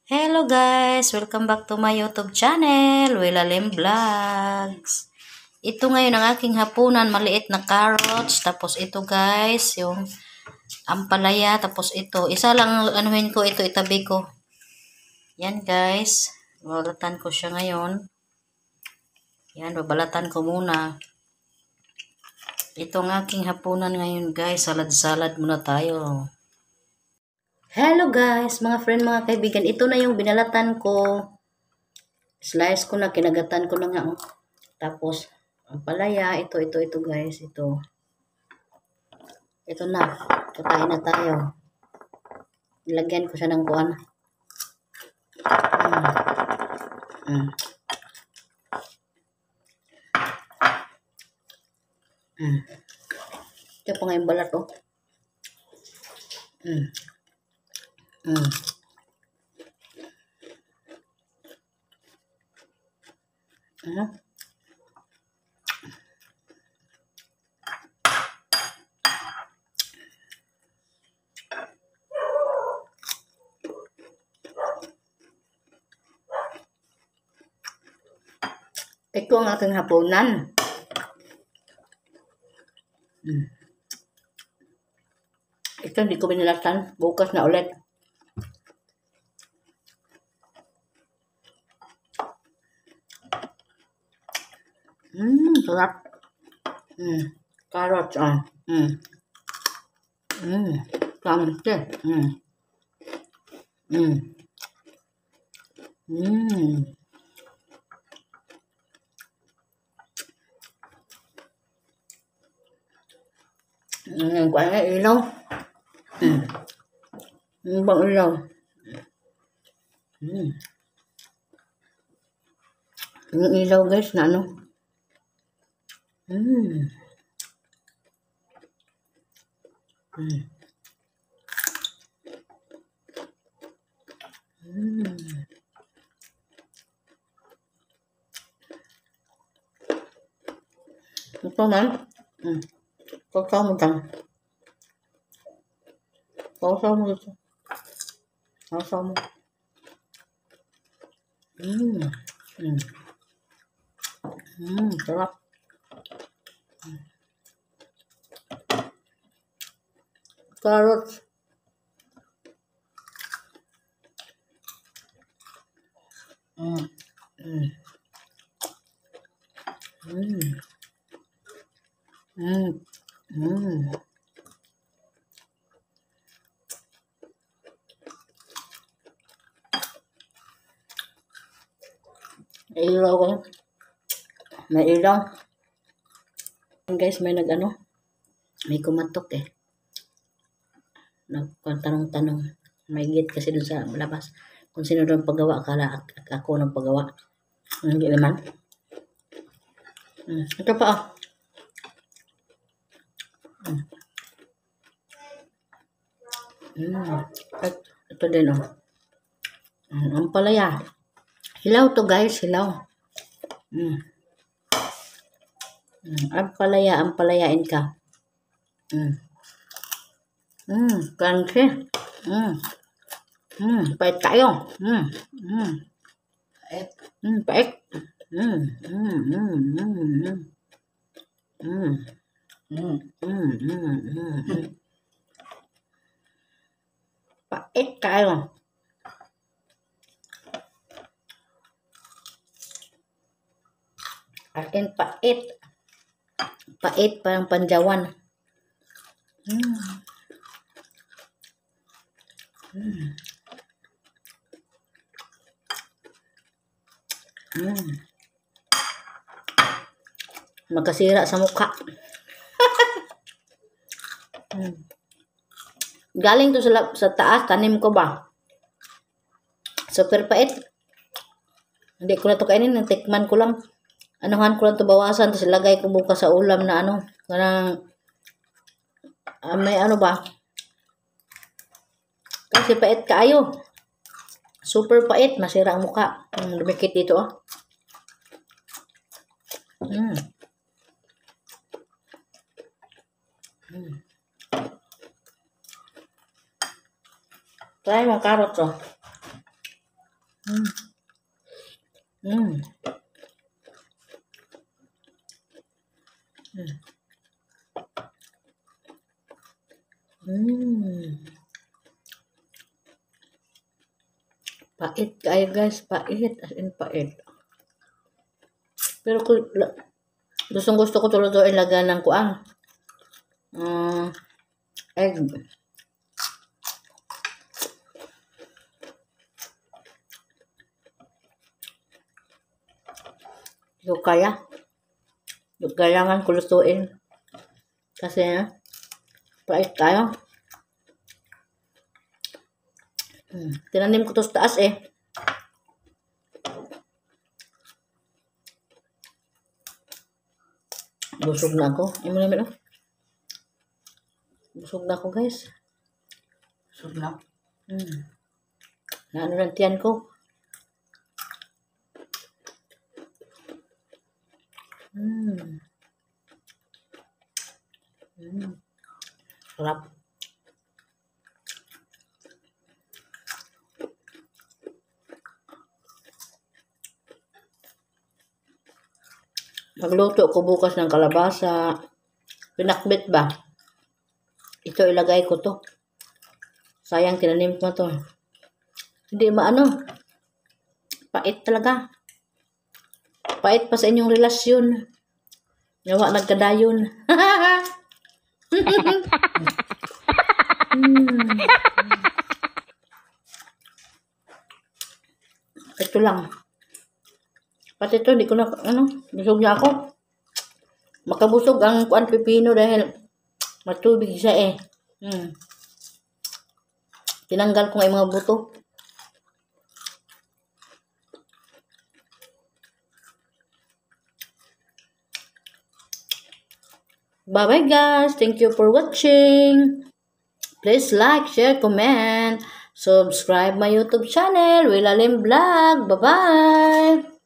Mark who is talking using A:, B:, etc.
A: Hello guys! Welcome back to my YouTube channel, Wilalim Vlogs. Ito ngayon ang aking hapunan, maliit na carrots. Tapos ito guys, yung ampalaya. Tapos ito, isa lang anuhin ko ito, itabi ko. Yan guys, babalatan ko siya ngayon. Yan, babalatan ko muna. Ito ang aking hapunan ngayon guys, salad-salad muna tayo. Hello guys, mga friend, mga kaibigan. Ito na yung binalatan ko. Slice ko na, kinagatan ko na nga. Tapos, ang palaya, ito guys, ito. Ito na, kakain na tayo. Ilagyan ko siya ng kuwan. Ito pa nga yung balat, oh. Ito ang aking hapunan. Ito hindi ko binalatan. Bukas na ulit. Sarap. Carrots, Kamte. Quả này ilaw. Bang ilaw. Yung ilaw guys na ano. Ito man. Sausaw mo dyan. Sausaw mo dito. Sausaw mo. Sarap. Carrots. Ilaw ko. May ilaw. Guys, may nag-ano. May kumatok eh. Nagtanong-tanong. May gate kasi dun sa labas. Kung sino doon paggawa, akala ako ng paggawa. Hindi naman. Ito pa oh. Ito din oh. Ang palaya. Hilaw to guys, hilaw. Ang palayain ka. Crunchy. Pait tayo. Pait. Pait tayo. Atin pait. Pait parang panjawan. Magkasira sa mukha. Galing to sa taas, tanim ko ba? Super pait. Hindi ko na to kainin, natikman ko lang. Anuhan ko lang to bawasan, tapos ilagay ko bukas sa ulam na ano. Parang, may ano ba? Kasi pait kaayo. Super pait, masira ang mukha. Lumikit dito oh. Try mo carrots oh. Mm. Mm. Mm. Pait kayo guys, pait. As in pait. Pero kung gustong gusto ko tulutuin lagyan ng kuang. Egg. Yung kaya. Yung kailangan ko lutuin. Kasi pait tayo. Tinanim ko to sa taas eh. Busog na ako. Ay mo namin oh. Busog na ako guys.
B: Busog na.
A: Naano ng tiyan ko. Sarap. Magluto ko bukas ng kalabasa. Pinakbit ba? Ito ilagay ko to. Sayang tinanim ko to. Hindi maano. Pait talaga. Pait pa sa inyong relasyon. Nawa nagkadayon. Ito lang. Pati ito, hindi ko na, busog na ako. Makabusog ang kuan pipino dahil matubig siya eh. Tinanggal ko nga yung mga buto. Bye-bye guys. Thank you for watching. Please like, share, comment. Subscribe my YouTube channel, Willa Lim Vlog. Bye-bye.